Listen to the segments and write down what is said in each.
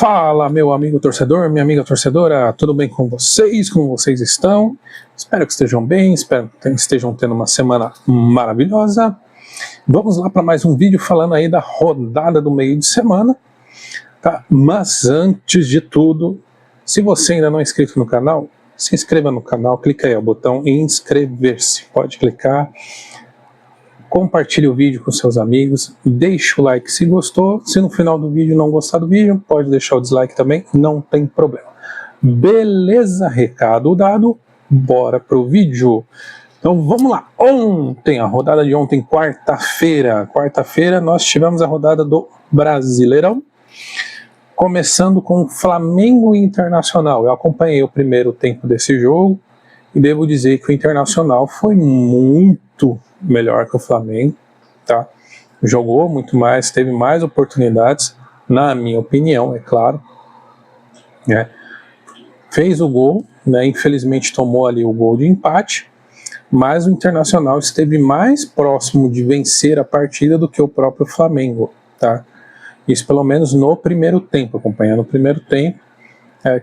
Fala, meu amigo torcedor, minha amiga torcedora, tudo bem com vocês? Como vocês estão? Espero que estejam bem, espero que estejam tendo uma semana maravilhosa. Vamos lá para mais um vídeo falando aí da rodada do meio de semana, tá? Mas antes de tudo, se você ainda não é inscrito no canal, se inscreva no canal, clica aí no botão inscrever-se, pode clicar. Compartilhe o vídeo com seus amigos, deixe o like se gostou, se no final do vídeo não gostar do vídeo, pode deixar o dislike também, não tem problema. Beleza, recado dado, bora pro vídeo. Então vamos lá, a rodada de ontem, quarta-feira, nós tivemos a rodada do Brasileirão, começando com Flamengo e Internacional. Eu acompanhei o primeiro tempo desse jogo e devo dizer que o Internacional foi muito melhor que o Flamengo, tá? Jogou muito mais, teve mais oportunidades, na minha opinião, é claro, né? Fez o gol, né? Infelizmente tomou ali o gol de empate, mas o Internacional esteve mais próximo de vencer a partida do que o próprio Flamengo, tá? Isso pelo menos no primeiro tempo, acompanhando o primeiro tempo.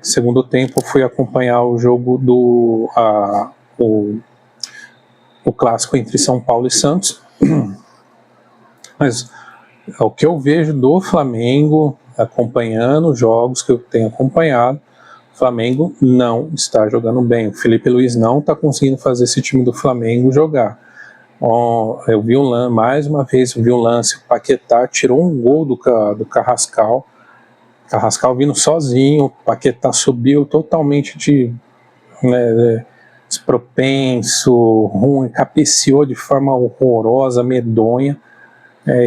Segundo tempo fui acompanhar o jogo o clássico entre São Paulo e Santos, mas o que eu vejo do Flamengo, acompanhando os jogos que eu tenho acompanhado, o Flamengo não está jogando bem, o Felipe Luiz não está conseguindo fazer esse time do Flamengo jogar. Eu vi mais uma vez, eu vi um lance, o Paquetá tirou um gol do Carrascal vindo sozinho, o Paquetá subiu totalmente despropenso, ruim, cabeceou de forma horrorosa, medonha,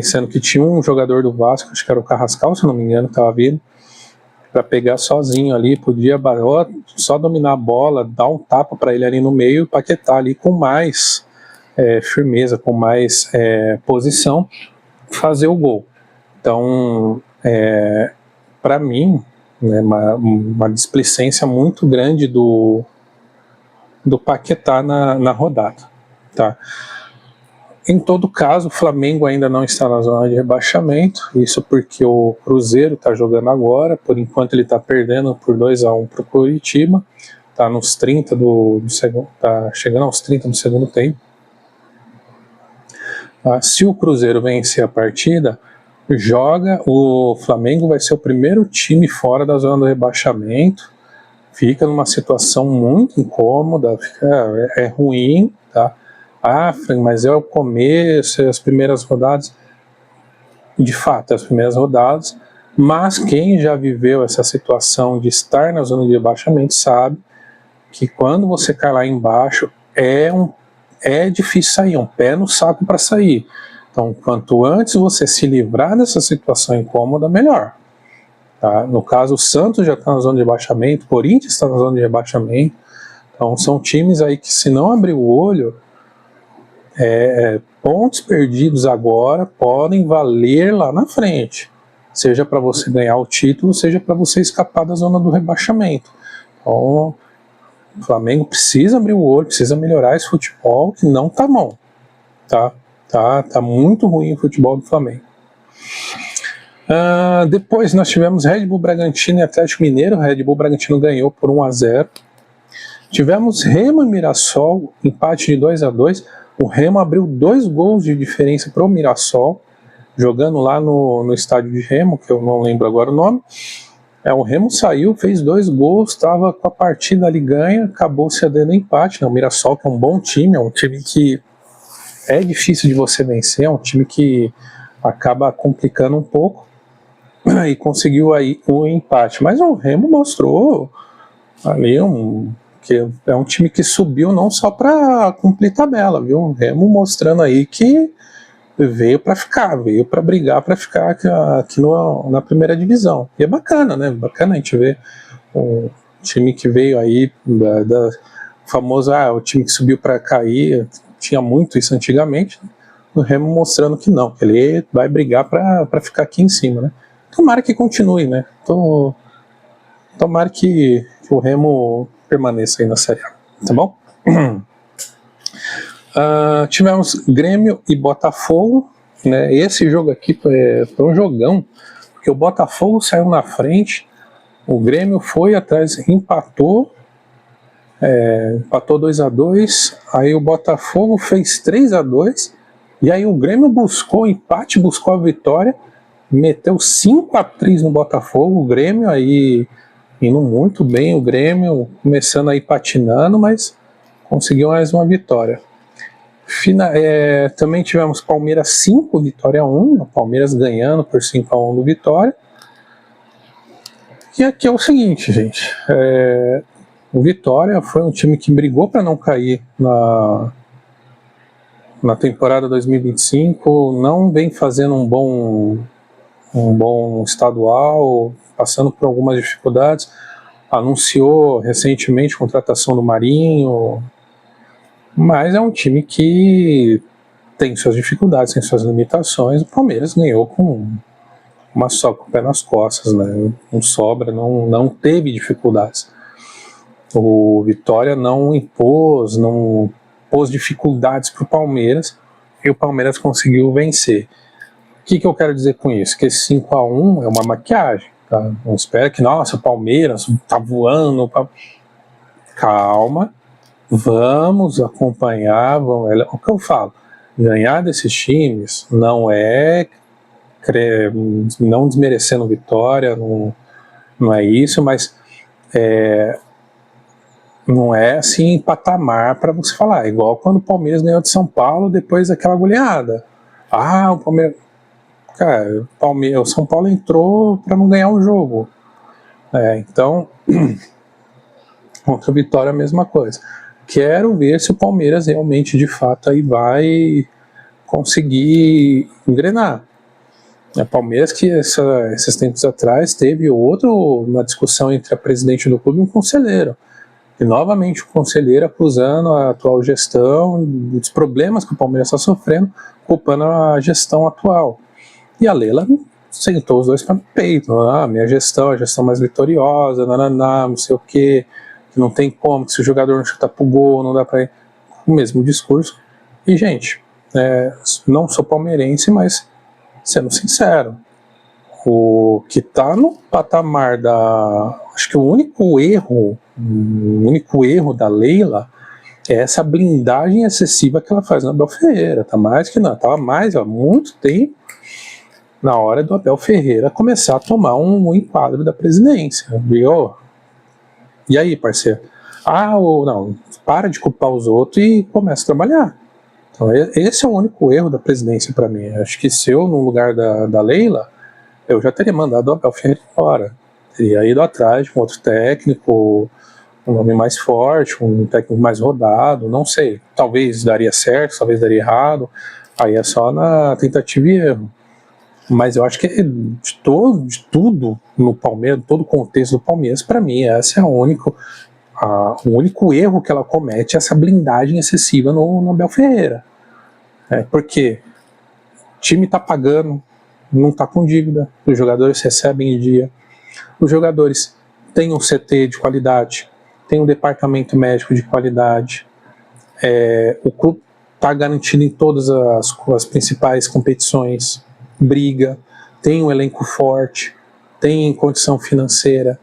sendo que tinha um jogador do Vasco, acho que era o Carrascal, se não me engano, que estava vindo para pegar sozinho ali, podia só dominar a bola, dar um tapa para ele ali no meio, e o Paquetá ali com mais firmeza, com mais posição, fazer o gol. Então, para mim, né, uma displicência muito grande do Paquetá na rodada, tá? Em todo caso, o Flamengo ainda não está na zona de rebaixamento, isso porque o Cruzeiro está jogando agora, por enquanto ele está perdendo por 2-1 para o Curitiba, está nos 30 do segundo, tá chegando aos 30 do segundo tempo. Se o Cruzeiro vencer a partida, o Flamengo vai ser o primeiro time fora da zona do rebaixamento, fica numa situação muito incômoda, é ruim, tá? Mas é o começo, as primeiras rodadas, de fato, as primeiras rodadas, mas quem já viveu essa situação de estar na zona de rebaixamento sabe que quando você cai lá embaixo é difícil sair, um pé no saco para sair. Então, quanto antes você se livrar dessa situação incômoda, melhor. Tá? No caso, o Santos já está na zona de rebaixamento, o Corinthians está na zona de rebaixamento. Então, são times aí que, se não abrir o olho, pontos perdidos agora podem valer lá na frente. Seja para você ganhar o título, seja para você escapar da zona do rebaixamento. Então, o Flamengo precisa abrir o olho, precisa melhorar esse futebol que não está bom. Tá muito ruim o futebol do Flamengo. Depois nós tivemos Red Bull Bragantino e Atlético Mineiro. Red Bull Bragantino ganhou por 1-0. Tivemos Remo e Mirassol, empate de 2-2. O Remo abriu 2 gols de diferença para o Mirassol, jogando lá no estádio de Remo, que eu não lembro agora o nome. O Remo saiu, fez 2 gols, estava com a partida ali ganha, acabou cedendo empate. O Mirassol, que é um bom time, é um time que é difícil de você vencer, é um time que acaba complicando um pouco, e conseguiu aí um empate. Mas o Remo mostrou ali que é um time que subiu não só para cumprir tabela, viu? O Remo mostrando aí que veio para ficar, veio para brigar para ficar aqui na primeira divisão. E é bacana, né? Bacana a gente ver um time que veio aí da famoso, o time que subiu para cair, tinha muito isso antigamente, né? O Remo mostrando que não, que ele vai brigar para ficar aqui em cima, né? Tomara que continue, né? Tomara que o Remo permaneça aí na Série A, tá bom? Tivemos Grêmio e Botafogo, né? Esse jogo aqui foi um jogão, porque o Botafogo saiu na frente, O Grêmio foi atrás, empatou 2-2, aí o Botafogo fez 3-2, e aí o Grêmio buscou o empate, buscou a vitória, meteu 5-3 no Botafogo, o Grêmio aí indo muito bem, o Grêmio começando aí patinando, mas conseguiu mais uma vitória. Também tivemos Palmeiras 5, Vitória 1, o Palmeiras ganhando por 5-1 do Vitória. E aqui é o seguinte, gente, o Vitória foi um time que brigou para não cair na temporada 2025, não vem fazendo um bom estadual, passando por algumas dificuldades, anunciou recentemente a contratação do Marinho, mas é um time que tem suas dificuldades, tem suas limitações. O Palmeiras ganhou com o pé nas costas, né? Não sobra, não teve dificuldades. O Vitória não pôs dificuldades para o Palmeiras, e o Palmeiras conseguiu vencer. O que eu quero dizer com isso? Que esse 5-1 é uma maquiagem, tá? Não espera que, nossa, o Palmeiras tá voando. Calma, vamos acompanhar, o que eu falo, ganhar desses times não desmerecendo Vitória, não é isso, mas não é assim patamar para você falar, igual quando o Palmeiras ganhou de São Paulo depois daquela goleada. O Palmeiras, cara, o São Paulo entrou para não ganhar o jogo. Então, contra o Vitória a mesma coisa. Quero ver se o Palmeiras realmente, de fato, aí vai conseguir engrenar. O Palmeiras que esses tempos atrás teve uma discussão entre a presidente do clube e um conselheiro. E novamente o conselheiro acusando a atual gestão dos problemas que o Palmeiras está sofrendo, culpando a gestão atual. E a Leila sentou os dois para o peito. Minha gestão é a gestão mais vitoriosa, não sei o quê, que não tem como, que se o jogador não chutar pro gol, não dá para ir. O mesmo discurso. E, gente, não sou palmeirense, mas, sendo sincero, o que está no patamar acho que o único erro da Leila é essa blindagem excessiva que ela faz no Abel Ferreira. Tá mais que não, estava mais há muito tempo na hora do Abel Ferreira começar a tomar um enquadro da presidência. Viu? E aí, parceiro? Não, para de culpar os outros e começa a trabalhar. Então, esse é o único erro da presidência para mim. Acho que se eu, no lugar da Leila, eu já teria mandado o Abel Ferreira embora. Teria ido atrás de um outro técnico, um nome mais forte, um técnico mais rodado, não sei. Talvez daria certo, talvez daria errado. Aí é só na tentativa e erro. Mas eu acho que de tudo no Palmeiras, todo o contexto do Palmeiras, para mim, esse é o único erro que ela comete, essa blindagem excessiva no Abel Ferreira. Porque o time está pagando, não está com dívida, os jogadores recebem em dia, os jogadores têm um CT de qualidade, tem um departamento médico de qualidade, o clube está garantido em todas as principais competições, briga, tem um elenco forte, tem condição financeira.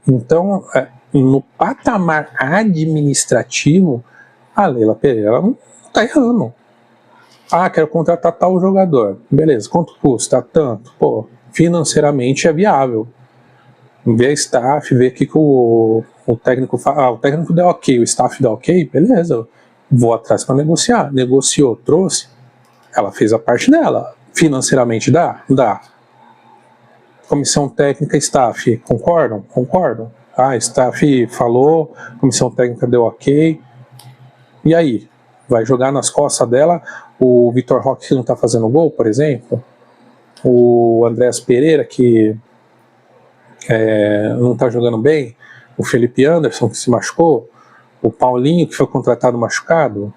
Então, no patamar administrativo, a Leila Pereira não está errando. Quero contratar tal jogador. Beleza, quanto custa? Tanto. Financeiramente é viável. Ver a staff, ver o que o técnico fala. O técnico deu ok, o staff deu ok, beleza. Vou atrás para negociar. Negociou, trouxe. Ela fez a parte dela. Financeiramente dá? Dá. Comissão técnica e staff, concordam? Concordam. Staff falou, comissão técnica deu ok. E aí? Vai jogar nas costas dela o Vitor Roque, que não está fazendo gol, por exemplo? O Andréas Pereira, que não está jogando bem? O Felipe Anderson, que se machucou? O Paulinho, que foi contratado machucado?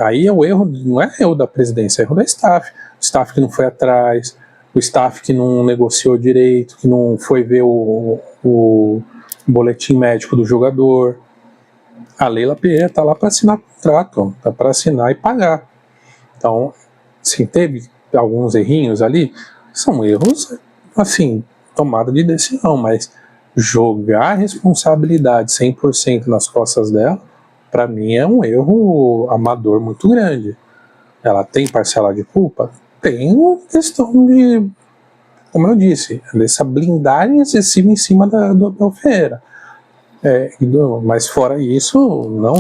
Aí é o erro, não é erro da presidência, é erro da staff. O staff que não foi atrás, o staff que não negociou direito, que não foi ver o boletim médico do jogador. A Leila Pereira está lá para assinar contrato, está para assinar e pagar. Então, sim, teve alguns errinhos ali, são erros, assim, tomada de decisão, mas jogar a responsabilidade 100% nas costas dela, para mim é um erro amador muito grande. Ela tem parcela de culpa? Tem questão de, como eu disse, dessa blindagem excessiva em cima do Abel Ferreira. Mas fora isso, não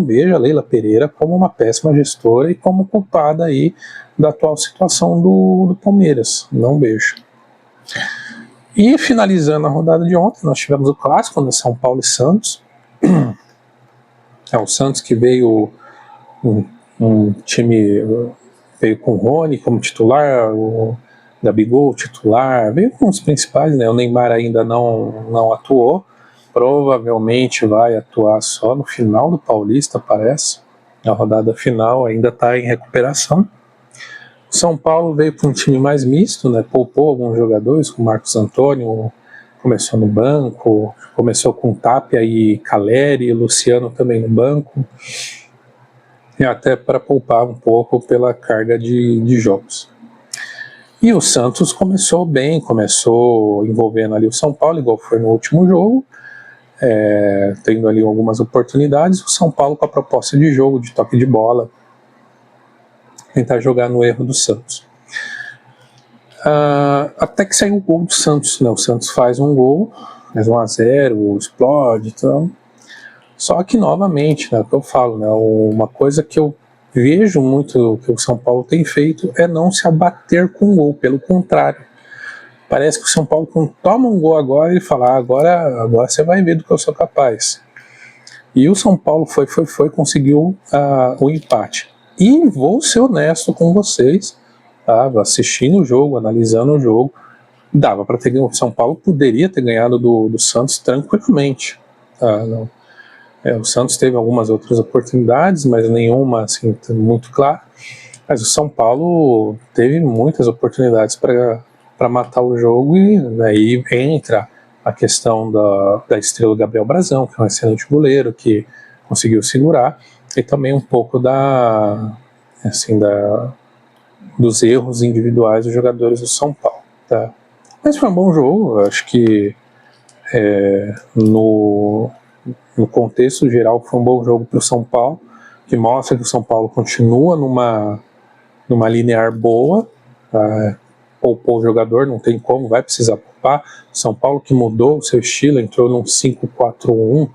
vejo a Leila Pereira como uma péssima gestora e como culpada aí da atual situação do Palmeiras. Não vejo. E finalizando a rodada de ontem, nós tivemos o clássico, né, São Paulo e Santos. É o Santos que veio um time, veio com o Rony como titular, o Gabigol titular, veio com os principais, né? O Neymar ainda não atuou, provavelmente vai atuar só no final do Paulista, parece. A rodada final ainda está em recuperação. O São Paulo veio para um time mais misto, né? Poupou alguns jogadores, como Marcos Antônio, começou no banco, começou com Tapia e Caleri, Luciano também no banco, e até para poupar um pouco pela carga de jogos. E o Santos começou bem, começou envolvendo ali o São Paulo, igual foi no último jogo, tendo ali algumas oportunidades. O São Paulo com a proposta de jogo, de toque de bola, tentar jogar no erro do Santos. Até que saiu o gol do Santos, né? O Santos faz um gol, faz 1-0, explode, então. Só que novamente, né, o que eu falo, né, uma coisa que eu vejo muito que o São Paulo tem feito é não se abater com o gol, pelo contrário. Parece que o São Paulo, quando toma um gol agora, ele fala, agora você vai ver do que eu sou capaz. E o São Paulo foi conseguiu o empate. E vou ser honesto com vocês, assistindo o jogo, analisando o jogo, dava para ter ganhado. O São Paulo poderia ter ganhado do Santos tranquilamente. O Santos teve algumas outras oportunidades, mas nenhuma assim, muito clara. Mas o São Paulo teve muitas oportunidades para matar o jogo, e aí entra a questão da estrela Gabriel Brazão, que é um excelente goleiro, que conseguiu segurar, e também um pouco dos erros individuais dos jogadores do São Paulo. Tá? Mas foi um bom jogo, acho que no contexto geral foi um bom jogo para o São Paulo, que mostra que o São Paulo continua numa linear boa. Poupou o jogador, não tem como, vai precisar poupar. São Paulo que mudou o seu estilo, entrou num 5-4-1,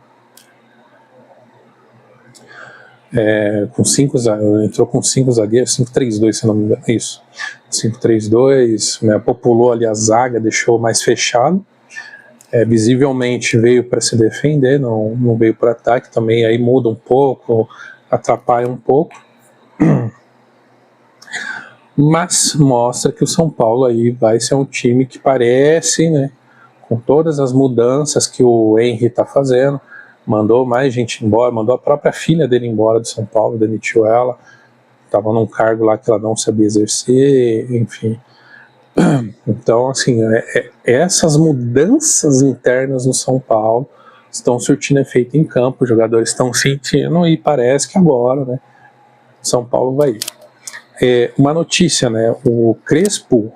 entrou com 5 zagueiros, 5-3-2, se não me engano, isso, 5-3-2, né, populou ali a zaga, deixou mais fechado. Visivelmente veio para se defender, não veio para ataque, também aí muda um pouco, atrapalha um pouco. Mas mostra que o São Paulo aí vai ser um time que parece, né, com todas as mudanças que o Henry está fazendo, mandou mais gente embora, mandou a própria filha dele embora do São Paulo, demitiu ela, estava num cargo lá que ela não sabia exercer, enfim. Então, assim, essas mudanças internas no São Paulo estão surtindo efeito em campo, os jogadores estão sentindo e parece que agora, né, São Paulo vai ir. Uma notícia, né, o Crespo,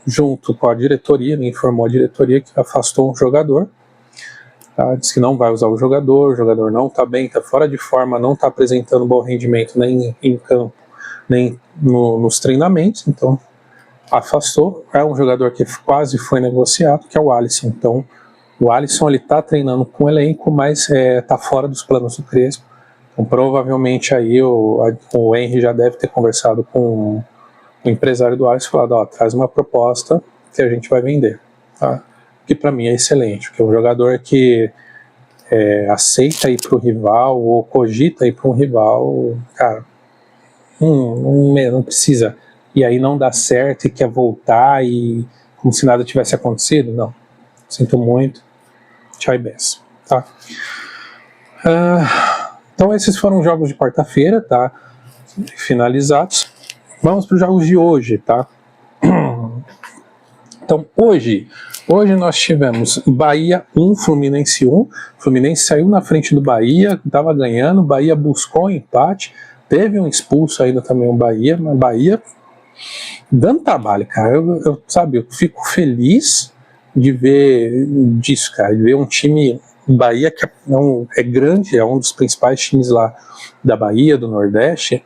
junto com a diretoria, me informou a diretoria que afastou um jogador, disse que não vai usar o jogador não está bem, está fora de forma, não está apresentando bom rendimento nem em campo, nem nos treinamentos, então afastou. É um jogador que quase foi negociado, que é o Alisson. Então o Alisson está treinando com o elenco, mas está fora dos planos do Crespo. Então provavelmente aí o Henry já deve ter conversado com o empresário do Alisson e falado, traz uma proposta que a gente vai vender, tá? Que para mim é excelente, porque é um jogador que aceita ir para o rival ou cogita ir para um rival, cara, não precisa, e aí não dá certo e quer voltar e como se nada tivesse acontecido. Não, sinto muito, tchau e benção, tá? Então esses foram os jogos de quarta-feira, tá? Finalizados. Vamos para os jogos de hoje, tá? Então hoje nós tivemos Bahia 1, Fluminense 1. Fluminense saiu na frente do Bahia, estava ganhando, Bahia buscou um empate, teve um expulso ainda também o Bahia, mas Bahia dando trabalho, cara. Sabe, eu fico feliz de ver disso, cara, de ver um time Bahia que é grande, é um dos principais times lá da Bahia, do Nordeste,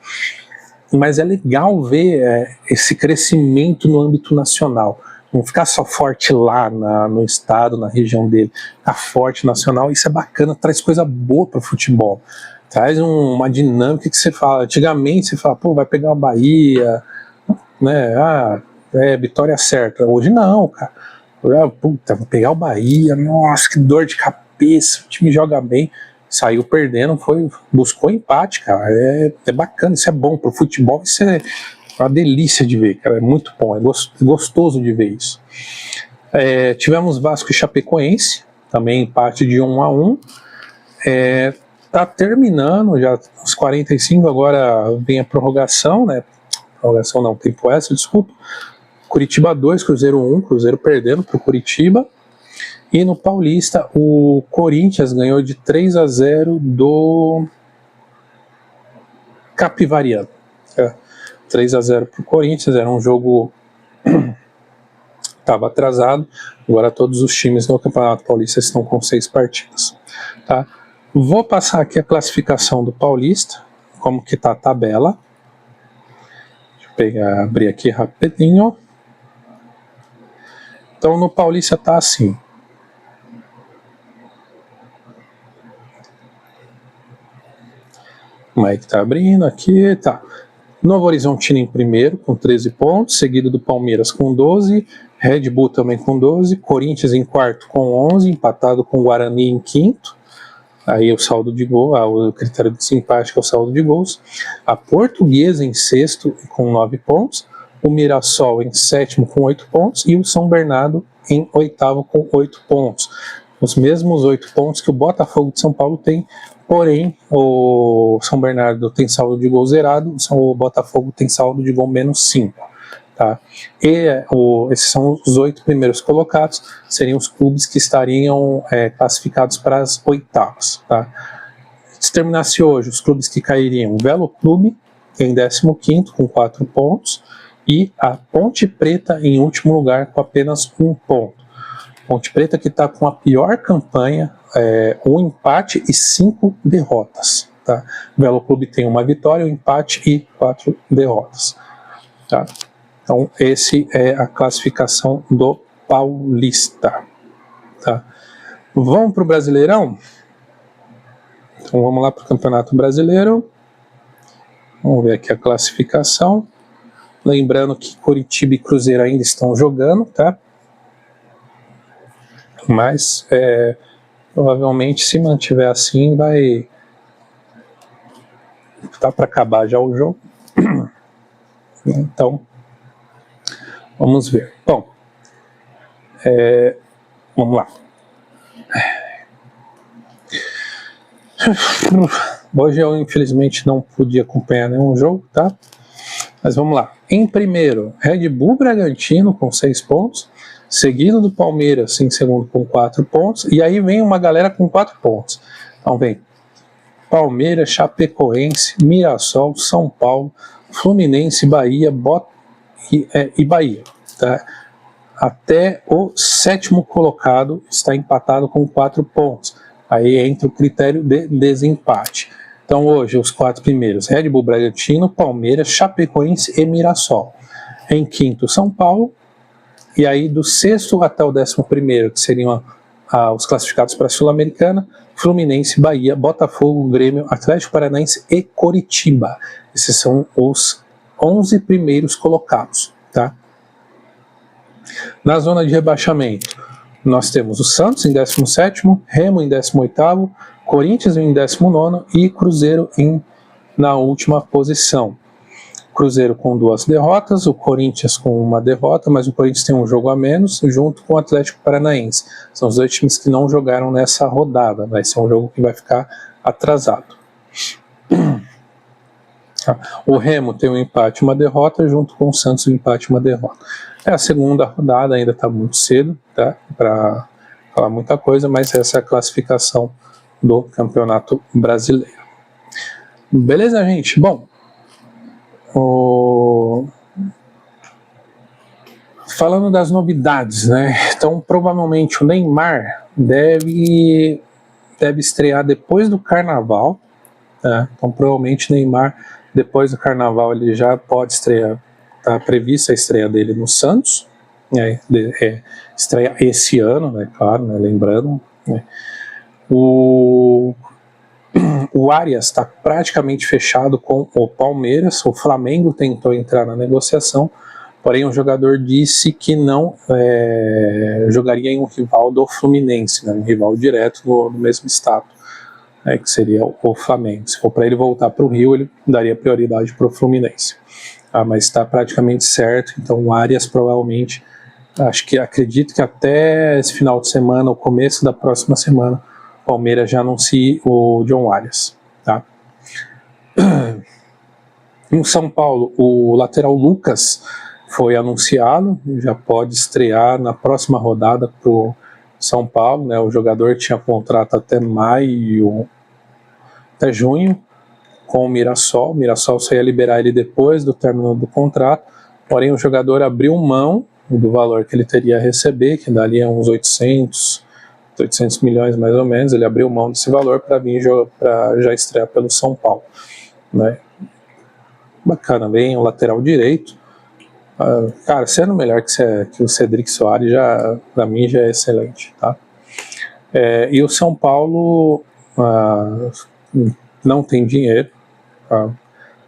mas é legal ver esse crescimento no âmbito nacional. Não ficar só forte lá no estado, na região dele, ficar forte nacional, isso é bacana, traz coisa boa para o futebol. Traz uma dinâmica que você fala, antigamente você fala, pô, vai pegar uma Bahia, né, vitória certa. Hoje não, cara. Puta, vou pegar o Bahia, nossa, que dor de cabeça, o time joga bem, saiu perdendo, buscou empate, cara. É bacana, isso é bom pro futebol, isso é uma delícia de ver, cara, é muito bom, é gostoso de ver isso. Tivemos Vasco e Chapecoense, também empate de 1-1. Tá terminando já os 45, agora vem a prorrogação, né? Prorrogação não, tempo extra, desculpa. Curitiba 2, Cruzeiro 1, Cruzeiro perdendo para o Curitiba. E no Paulista, o Corinthians ganhou de 3-0 do Capivariano. 3-0 para o Corinthians, era um jogo estava atrasado, agora todos os times no Campeonato Paulista estão com 6 partidas. Tá? Vou passar aqui a classificação do Paulista, como que está a tabela. Deixa eu abrir aqui rapidinho. Então no Paulista está assim. Como é que tá abrindo aqui? Tá. Novo Horizontino em primeiro, com 13 pontos, seguido do Palmeiras com 12, Red Bull também com 12, Corinthians em quarto com 11, empatado com o Guarani em quinto. Aí o saldo de gol, o critério de desempate é o saldo de gols. A Portuguesa em sexto com 9 pontos, o Mirassol em sétimo com 8 pontos e o São Bernardo em oitavo com 8 pontos. Os mesmos 8 pontos que o Botafogo de São Paulo tem, porém o São Bernardo tem saldo de gol zerado, o Botafogo tem saldo de gol menos 5. Tá? Esses são os 8 primeiros colocados, seriam os clubes que estariam classificados para as oitavas. Tá? Se terminasse hoje, os clubes que cairiam: o Velo Clube em 15º com 4 pontos e a Ponte Preta em último lugar com apenas 1 ponto. Ponte Preta que está com a pior campanha, 1 empate e 5 derrotas. Tá? O Velo Clube tem 1 vitória, 1 empate e 4 derrotas. Tá? Então, esse é a classificação do Paulista. Tá? Vamos para o Brasileirão? Então, vamos lá para o Campeonato Brasileiro. Vamos ver aqui a classificação. Lembrando que Coritiba e Cruzeiro ainda estão jogando, tá? Mas provavelmente, se mantiver assim, vai tá para acabar já o jogo. Então, vamos ver. Bom, vamos lá. Hoje eu infelizmente não pude acompanhar nenhum jogo, tá? Mas vamos lá. Em primeiro, Red Bull Bragantino com 6 pontos. Seguido do Palmeiras em segundo com 4 pontos, e aí vem uma galera com 4 pontos. Então vem Palmeiras, Chapecoense, Mirassol, São Paulo, Fluminense, Bahia e Bahia. Tá? Até o 7º colocado está empatado com 4 pontos. Aí entra o critério de desempate. Então hoje os 4 primeiros: Red Bull Bragantino, Palmeiras, Chapecoense e Mirassol. Em quinto, São Paulo. E aí, do 6º até o 11º, que seriam os classificados para a Sul-Americana: Fluminense, Bahia, Botafogo, Grêmio, Atlético Paranaense e Coritiba. Esses são os 11 primeiros colocados. Tá? Na zona de rebaixamento, nós temos o Santos em 17º, Remo em 18º, Corinthians em 19º e Cruzeiro na última posição. Cruzeiro com 2 derrotas, o Corinthians com 1 derrota, mas o Corinthians tem um jogo a menos, junto com o Atlético Paranaense. São os 2 times que não jogaram nessa rodada, vai ser um jogo que vai ficar atrasado. O Remo tem um empate e 1 derrota, junto com o Santos um empate e 1 derrota. A segunda rodada, ainda está muito cedo, tá? Para falar muita coisa, mas essa é a classificação do Campeonato Brasileiro. Beleza, gente? Bom, falando das novidades, né? Então, provavelmente o Neymar deve estrear depois do Carnaval, tá? Então, provavelmente o Neymar, depois do Carnaval, ele já pode estrear. Está prevista a estreia dele no Santos, né? Estreia esse ano, né? Claro, né? Lembrando, né? O Arias está praticamente fechado com o Palmeiras. O Flamengo tentou entrar na negociação, porém o jogador disse que não jogaria em um rival do Fluminense, né, um rival direto no mesmo estado, né, que seria o Flamengo. Se for para ele voltar para o Rio, ele daria prioridade para o Fluminense. Mas está praticamente certo, então o Arias provavelmente, acredito que até esse final de semana, o começo da próxima semana, o Palmeiras já anuncia o John Arias. Tá? Em São Paulo, o lateral Lucas foi anunciado, já pode estrear na próxima rodada para o São Paulo, né? O jogador tinha contrato até junho com o Mirassol. O Mirassol só ia liberar ele depois do término do contrato, porém o jogador abriu mão do valor que ele teria a receber, que daria uns 800 milhões mais ou menos. Ele abriu mão desse valor para vir para já estrear pelo São Paulo, né? Bacana, bem o lateral direito. Cara, sendo melhor que o Cedric Soares, para mim já é excelente, tá? E o São Paulo não tem dinheiro, tá?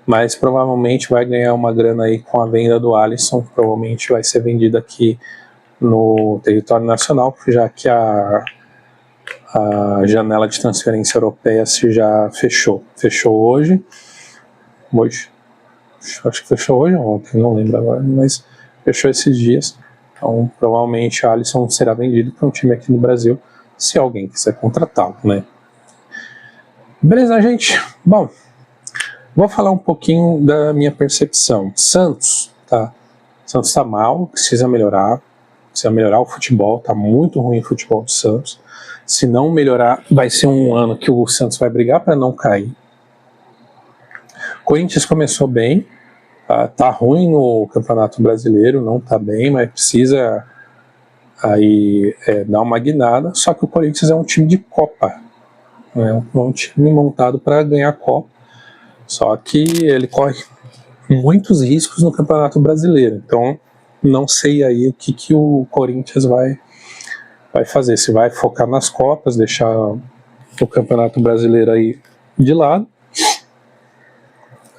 Mas provavelmente vai ganhar uma grana aí com a venda do Alisson. Provavelmente vai ser vendido aqui no território nacional, já que a janela de transferência europeia já fechou hoje, acho que fechou hoje ou ontem, não lembro agora, mas fechou esses dias. Então provavelmente a Alisson será vendido para um time aqui no Brasil, se alguém quiser contratá-lo, né? Beleza, gente? Bom, vou falar um pouquinho da minha percepção. Santos tá mal, precisa melhorar o futebol, tá muito ruim o futebol do Santos. Se não melhorar, vai ser um ano que o Santos vai brigar para não cair. Corinthians começou bem, tá ruim no Campeonato Brasileiro, não tá bem, mas precisa aí dar uma guinada. Só que o Corinthians é um time de Copa, né? É um time montado para ganhar a Copa, só que ele corre muitos riscos no Campeonato Brasileiro. Então não sei aí o que o Corinthians vai fazer, se vai focar nas Copas, deixar o Campeonato Brasileiro aí de lado,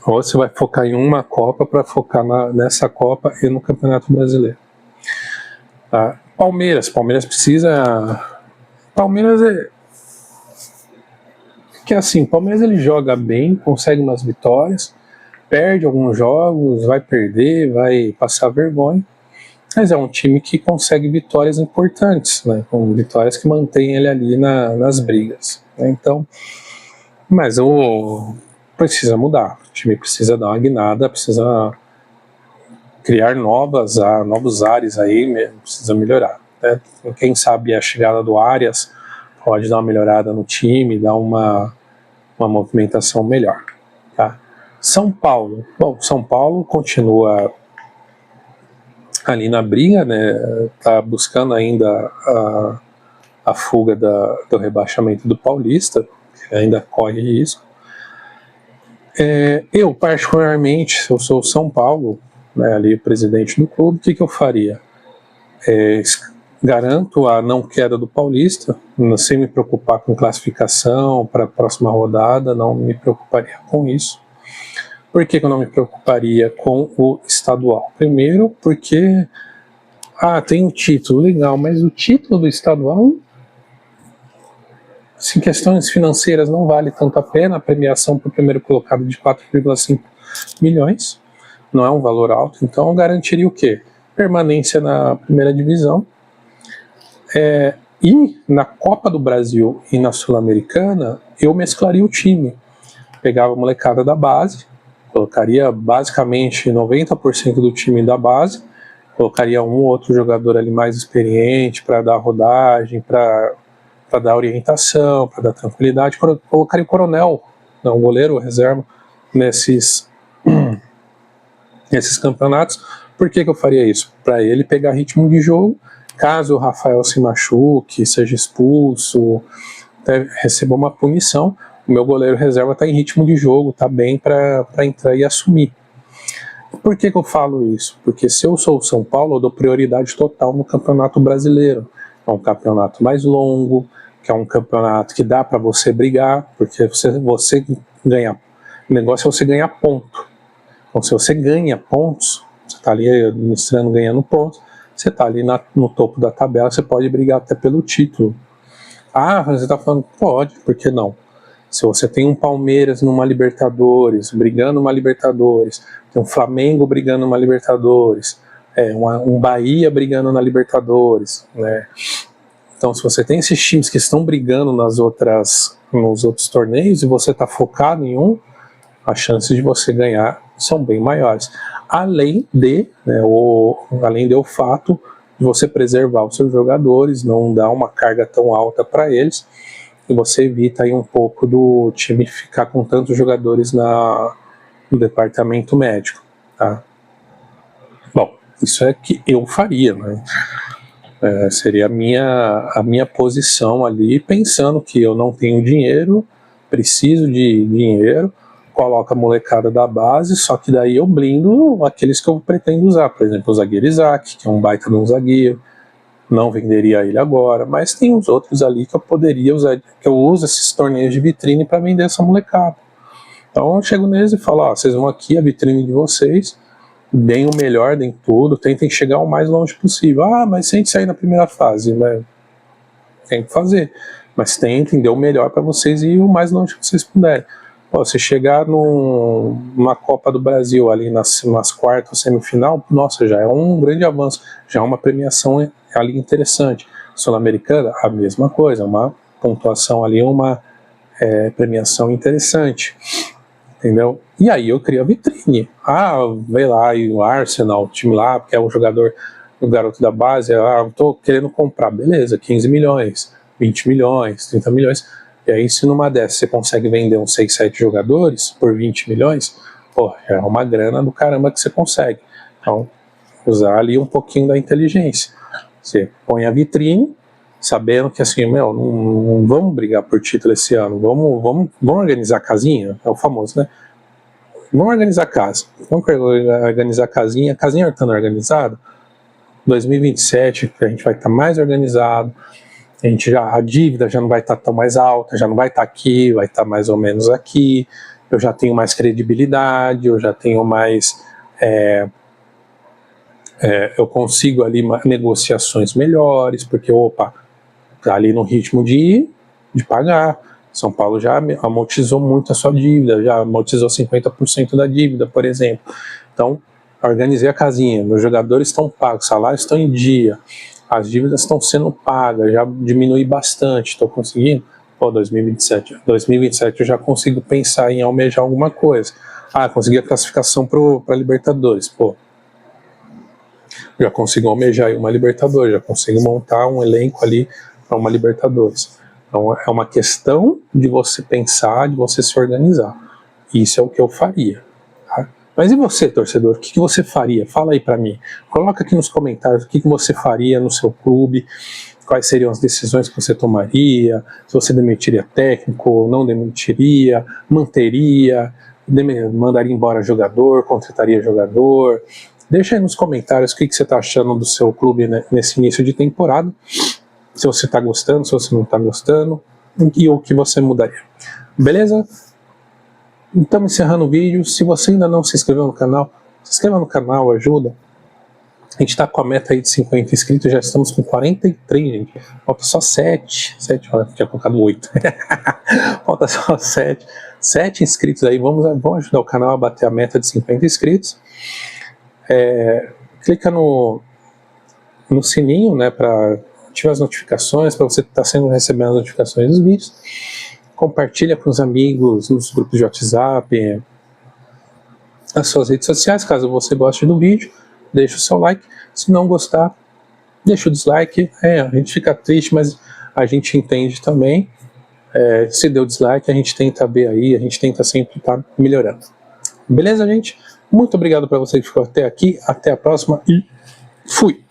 ou se vai focar em uma Copa para focar nessa Copa e no Campeonato Brasileiro. Palmeiras precisa... que assim, Palmeiras ele joga bem, consegue umas vitórias, perde alguns jogos, vai perder, vai passar vergonha, mas é um time que consegue vitórias importantes, né? Com vitórias que mantêm ele ali nas brigas, né? Então, mas precisa mudar, o time precisa dar uma guinada, precisa criar novos ares aí mesmo, precisa melhorar, né? Quem sabe a chegada do Arias pode dar uma melhorada no time, dar uma movimentação melhor, tá? São Paulo continua ali na briga, né? Tá buscando ainda a fuga do rebaixamento do Paulista, que ainda corre risco. Eu particularmente, se eu sou o São Paulo, né, ali presidente do clube, o que eu faria? Garanto a não queda do Paulista, sem me preocupar com classificação para a próxima rodada, não me preocuparia com isso. Por que eu não me preocuparia com o estadual? Primeiro, porque tem um título, legal, mas o título do estadual, se questões financeiras não vale tanto a pena. A premiação para o primeiro colocado de 4,5 milhões, não é um valor alto, então eu garantiria o quê? Permanência na primeira divisão. E na Copa do Brasil e na Sul-Americana, eu mesclaria o time. Pegava a molecada da base, colocaria basicamente 90% do time da base, colocaria um ou outro jogador ali mais experiente para dar rodagem, para dar orientação, para dar tranquilidade. Colocaria o Coronel, o goleiro reserva, nesses campeonatos, Por que eu faria isso? Para ele pegar ritmo de jogo, caso o Rafael se machuque, seja expulso, receba uma punição, o meu goleiro reserva está em ritmo de jogo, está bem para entrar e assumir. Por que eu falo isso? Porque se eu sou o São Paulo, eu dou prioridade total no Campeonato Brasileiro. É um campeonato mais longo, que é um campeonato que dá para você brigar, porque você ganha. O negócio é você ganhar ponto. Então, se você ganha pontos, você está ali administrando, ganhando pontos, você está ali no topo da tabela, você pode brigar até pelo título. Ah, você está falando, pode, por que não? Se você tem um Palmeiras numa Libertadores, brigando numa Libertadores, tem um Flamengo brigando numa Libertadores, um Bahia brigando na Libertadores, né? Então, se você tem esses times que estão brigando nos outros torneios e você está focado em um, as chances de você ganhar são bem maiores. Além do fato de você preservar os seus jogadores, não dar uma carga tão alta para eles, e você evita aí um pouco do time ficar com tantos jogadores no departamento médico, tá? Bom, isso é que eu faria, né? Seria a minha posição ali, pensando que eu não tenho dinheiro, preciso de dinheiro, coloco a molecada da base, só que daí eu blindo aqueles que eu pretendo usar, por exemplo, o zagueiro Isaac, que é um baita de um zagueiro, não venderia ele agora, mas tem uns outros ali que eu poderia usar, que eu uso esses torneios de vitrine para vender essa molecada. Então eu chego neles e falo, ó, vocês vão aqui, a vitrine de vocês, deem o melhor, deem tudo, tentem chegar o mais longe possível. Ah, mas se a gente sair na primeira fase, né? Tem que fazer, mas tentem, dê o melhor para vocês e ir o mais longe que vocês puderem. Pô, se chegar numa Copa do Brasil ali nas quartas, semifinal, nossa, já é um grande avanço, já é uma premiação ali interessante. Sul-Americana, a mesma coisa, uma pontuação ali, uma premiação interessante, entendeu? E aí eu crio a vitrine. Ah, vê lá, e o Arsenal, o time lá, que é o jogador, o garoto da base, eu tô querendo comprar, beleza, 15 milhões, 20 milhões, 30 milhões, e aí se numa dessas você consegue vender uns 6, 7 jogadores por 20 milhões, pô, é uma grana do caramba que você consegue. Então, usar ali um pouquinho da inteligência. Você põe a vitrine, sabendo que assim, não vamos brigar por título esse ano, vamos organizar a casinha, é o famoso, né? Vamos organizar a casa, vamos organizar a casinha estando organizada, 2027 a gente vai estar mais organizado, a dívida já não vai estar tão mais alta, já não vai estar aqui, vai estar mais ou menos aqui, eu já tenho mais credibilidade, eu já tenho mais... eu consigo ali negociações melhores, porque, tá ali no ritmo de pagar. São Paulo já amortizou muito a sua dívida, já amortizou 50% da dívida, por exemplo. Então, organizei a casinha, meus jogadores estão pagos, salários estão em dia, as dívidas estão sendo pagas, já diminui bastante, estou conseguindo. 2027 eu já consigo pensar em almejar alguma coisa. Consegui a classificação para Libertadores, já consigo almejar uma Libertadores, já consigo montar um elenco ali para uma Libertadores. Então é uma questão de você pensar, de você se organizar. Isso é o que eu faria. Tá? Mas e você, torcedor? O que você faria? Fala aí para mim. Coloca aqui nos comentários o que você faria no seu clube, quais seriam as decisões que você tomaria, se você demitiria técnico, não demitiria, manteria, mandaria embora jogador, contrataria jogador. Deixa aí nos comentários o que você está achando do seu clube, né, nesse início de temporada. Se você está gostando, se você não está gostando, e o que você mudaria. Beleza? Estamos encerrando o vídeo. Se você ainda não se inscreveu no canal, se inscreva no canal, ajuda. A gente está com a meta aí de 50 inscritos, já estamos com 43, gente. Falta só 7. Tinha colocado 8. Falta só 7 inscritos aí. Vamos ajudar o canal a bater a meta de 50 inscritos. Clica no sininho, né, para ativar as notificações, para você estar recebendo as notificações dos vídeos. Compartilha com os amigos, nos grupos de WhatsApp, nas suas redes sociais, caso você goste do vídeo. Deixa o seu like. Se não gostar, deixa o dislike. A gente fica triste, mas a gente entende também. Se deu dislike, a gente tenta ver aí, a gente tenta sempre estar melhorando. Beleza, gente? Muito obrigado para você que ficou até aqui, até a próxima e fui!